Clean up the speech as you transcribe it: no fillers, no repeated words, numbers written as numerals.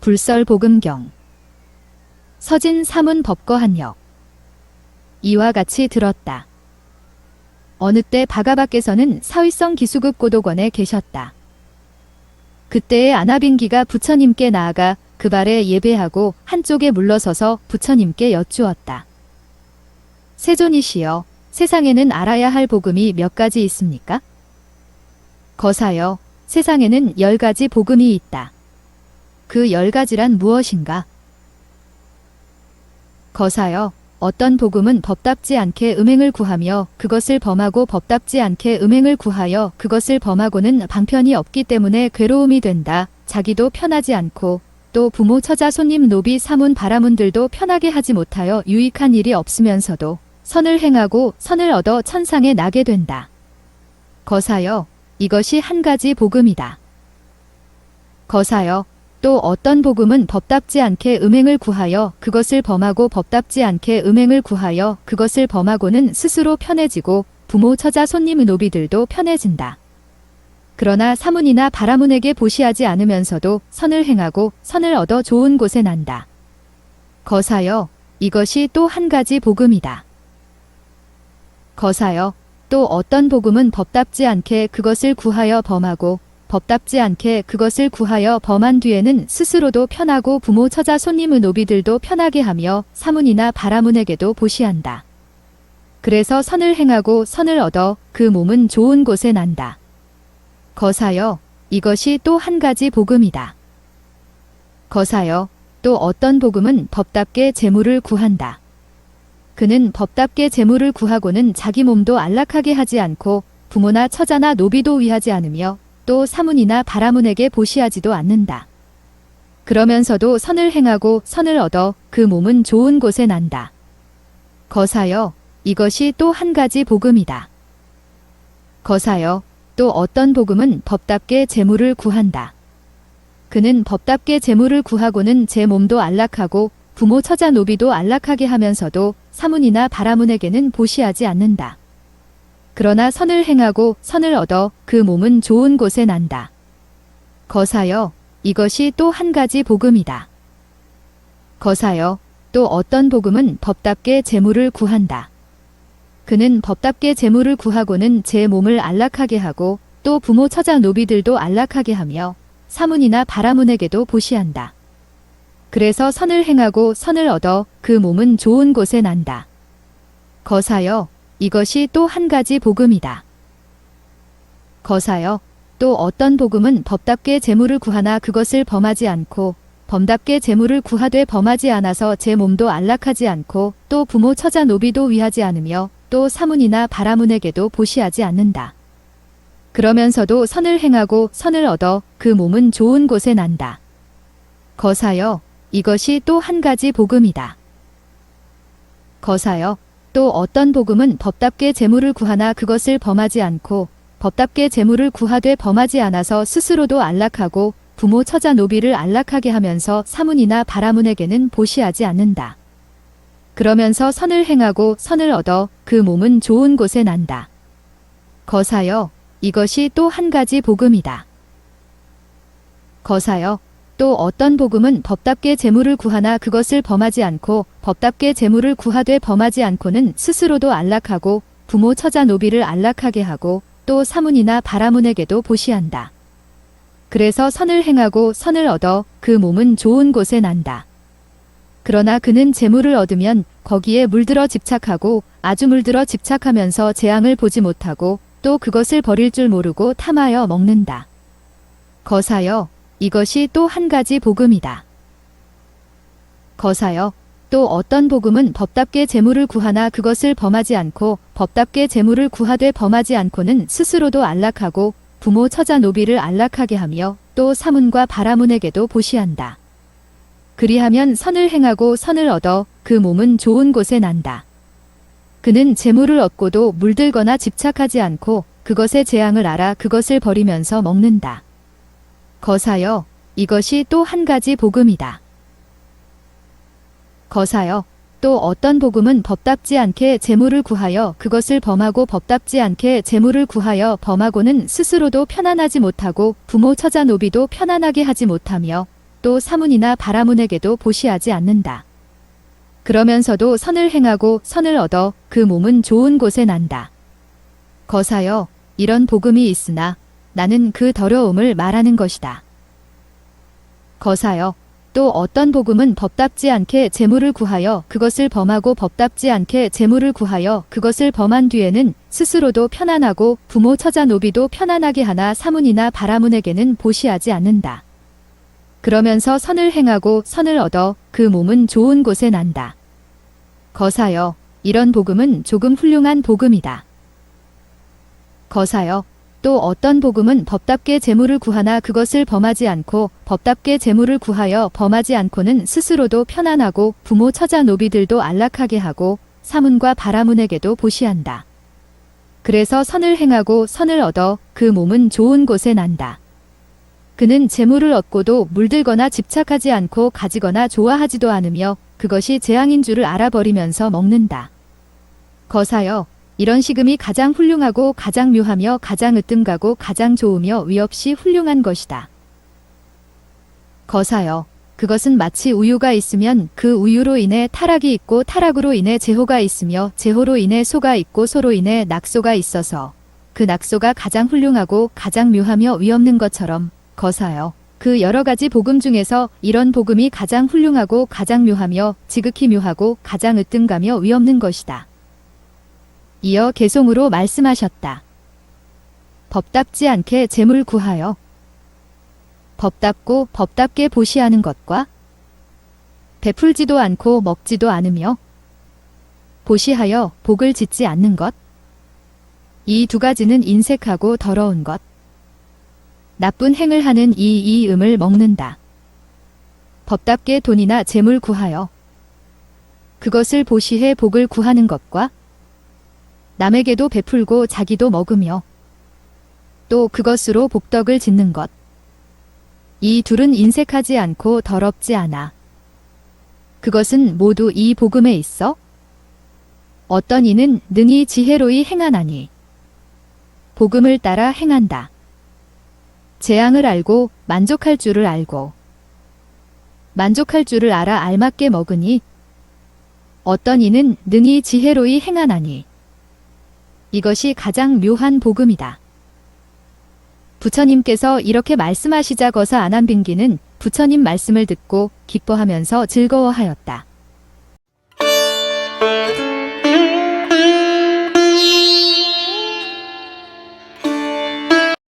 불설복음경 서진 사문 법거한역 이와 같이 들었다. 어느 때 바가박께서는 사위성 기수급 고도관에 계셨다. 그때의 아나빈기가 부처님께 나아가 그 발에 예배하고 한쪽에 물러서서 부처님께 여쭈었다. 세존이시여, 세상에는 알아야 할 복음이 몇 가지 있습니까? 거사여, 세상에는 10가지 복음이 있다. 그 10가지란 무엇인가? 거사여, 어떤 복음은 법답지 않게 음행을 구하며 그것을 범하고 법답지 않게 음행을 구하여 그것을 범하고는 방편이 없기 때문에 괴로움이 된다. 자기도 편하지 않고 또 부모 처자 손님 노비 사문 바라문들도 편하게 하지 못하여 유익한 일이 없으면서도 선을 행하고 선을 얻어 천상에 나게 된다. 거사여, 이것이 한 가지 복음이다. 거사여, 또 어떤 복음은 법답지 않게 음행을 구하여 그것을 범하고 법답지 않게 음행을 구하여 그것을 범하고는 스스로 편해지고 부모 처자 손님 노비들도 편해진다. 그러나 사문이나 바라문에게 보시하지 않으면서도 선을 행하고 선을 얻어 좋은 곳에 난다. 거사여, 이것이 또 한 가지 복음이다. 거사여, 또 어떤 복음은 법답지 않게 그것을 구하여 범하고 법답지 않게 그것을 구하여 범한 뒤에는 스스로도 편하고 부모 처자 손님 노비들도 편하게 하며 사문이나 바라문에게도 보시한다. 그래서 선을 행하고 선을 얻어 그 몸은 좋은 곳에 난다. 거사여, 이것이 또 한 가지 복음이다. 거사여, 또 어떤 복음은 법답게 재물을 구한다. 그는 법답게 재물을 구하고는 자기 몸도 안락하게 하지 않고 부모나 처자나 노비도 위하지 않으며 또 사문이나 바라문에게 보시하지도 않는다. 그러면서도 선을 행하고 선을 얻어 그 몸은 좋은 곳에 난다. 거사여, 이것이 또 한 가지 복음이다. 거사여, 또 어떤 복음은 법답게 재물을 구한다. 그는 법답게 재물을 구하고는 제 몸도 안락하고 부모 처자 노비도 안락하게 하면서도 사문이나 바라문에게는 보시하지 않는다. 그러나 선을 행하고 선을 얻어 그 몸은 좋은 곳에 난다. 거사여, 이것이 또 한 가지 복음이다. 거사여, 또 어떤 복음은 법답게 재물을 구한다. 그는 법답게 재물을 구하고는 제 몸을 안락하게 하고 또 부모 처자 노비들도 안락하게 하며 사문이나 바라문에게도 보시한다. 그래서 선을 행하고 선을 얻어 그 몸은 좋은 곳에 난다. 거사여, 이것이 또 한 가지 복음이다. 거사여, 또 어떤 복음은 법답게 재물을 구하나 그것을 범하지 않고 범답게 재물을 구하되 범하지 않아서 제 몸도 안락하지 않고 또 부모 처자 노비도 위하지 않으며 또 사문이나 바라문에게도 보시하지 않는다. 그러면서도 선을 행하고 선을 얻어 그 몸은 좋은 곳에 난다. 거사여, 이것이 또 한 가지 복음이다. 거사여, 또 어떤 복음은 법답게 재물을 구하나 그것을 범하지 않고 법답게 재물을 구하되 범하지 않아서 스스로도 안락하고 부모 처자 노비를 안락하게 하면서 사문이나 바라문에게는 보시하지 않는다. 그러면서 선을 행하고 선을 얻어 그 몸은 좋은 곳에 난다. 거사여, 이것이 또 한 가지 복음이다. 거사여, 또 어떤 복음은 법답게 재물을 구하나 그것을 범하지 않고 법답게 재물을 구하되 범하지 않고는 스스로도 안락하고 부모 처자 노비를 안락하게 하고 또 사문이나 바라문에게도 보시한다. 그래서 선을 행하고 선을 얻어 그 몸은 좋은 곳에 난다. 그러나 그는 재물을 얻으면 거기에 물들어 집착하고 아주 물들어 집착하면서 재앙을 보지 못하고 또 그것을 버릴 줄 모르고 탐하여 먹는다. 거사여, 이것이 또 한 가지 복음이다. 거사여, 또 어떤 복음은 법답게 재물을 구하나 그것을 범하지 않고 법답게 재물을 구하되 범하지 않고는 스스로도 안락하고 부모 처자 노비를 안락하게 하며 또 사문과 바라문에게도 보시한다. 그리하면 선을 행하고 선을 얻어 그 몸은 좋은 곳에 난다. 그는 재물을 얻고도 물들거나 집착하지 않고 그것의 재앙을 알아 그것을 버리면서 먹는다. 거사여, 이것이 또 한 가지 복음이다. 거사여, 또 어떤 복음은 법답지 않게 재물을 구하여 그것을 범하고 법답지 않게 재물을 구하여 범하고는 스스로도 편안하지 못하고 부모 처자 노비도 편안하게 하지 못하며 또 사문이나 바라문에게도 보시하지 않는다. 그러면서도 선을 행하고 선을 얻어 그 몸은 좋은 곳에 난다. 거사여, 이런 복음이 있으나 나는 그 더러움을 말하는 것이다. 거사여, 또 어떤 복음은 법답지 않게 재물을 구하여 그것을 범하고 법답지 않게 재물을 구하여 그것을 범한 뒤에는 스스로도 편안하고 부모 처자 노비도 편안하게 하나 사문이나 바라문에게는 보시하지 않는다. 그러면서 선을 행하고 선을 얻어 그 몸은 좋은 곳에 난다. 거사여, 이런 복음은 조금 훌륭한 복음이다. 거사여, 또 어떤 복음은 법답게 재물을 구하나 그것을 범하지 않고 법답게 재물을 구하여 범하지 않고는 스스로도 편안하고 부모 처자 노비들도 안락하게 하고 사문과 바라문에게도 보시한다. 그래서 선을 행하고 선을 얻어 그 몸은 좋은 곳에 난다. 그는 재물을 얻고도 물들거나 집착하지 않고 가지거나 좋아하지도 않으며 그것이 재앙인 줄을 알아버리면서 먹는다. 거사여, 이런 식음이 가장 훌륭하고 가장 묘하며 가장 으뜸가고 가장 좋으며 위없이 훌륭한 것이다. 거사여, 그것은 마치 우유가 있으면 그 우유로 인해 타락이 있고 타락으로 인해 제호가 있으며 제호로 인해 소가 있고 소로 인해 낙소가 있어서 그 낙소가 가장 훌륭하고 가장 묘하며 위없는 것처럼 거사여, 그 여러 가지 복음 중에서 이런 복음이 가장 훌륭하고 가장 묘하며 지극히 묘하고 가장 으뜸가며 위없는 것이다. 이어 개송으로 말씀하셨다. 법답지 않게 재물 구하여 법답고 법답게 보시하는 것과 베풀지도 않고 먹지도 않으며 보시하여 복을 짓지 않는 것, 이 두 가지는 인색하고 더러운 것, 나쁜 행을 하는 이 음을 먹는다. 법답게 돈이나 재물 구하여 그것을 보시해 복을 구하는 것과 남에게도 베풀고 자기도 먹으며 또 그것으로 복덕을 짓는 것, 이 둘은 인색하지 않고 더럽지 않아. 그것은 모두 이 복음에 있어 어떤 이는 능히 지혜로이 행하나니 복음을 따라 행한다. 재앙을 알고 만족할 줄을 알고 만족할 줄을 알아 알맞게 먹으니 어떤 이는 능히 지혜로이 행하나니 이것이 가장 묘한 복음이다. 부처님께서 이렇게 말씀하시자 거사 안한빈기는 부처님 말씀을 듣고 기뻐하면서 즐거워하였다.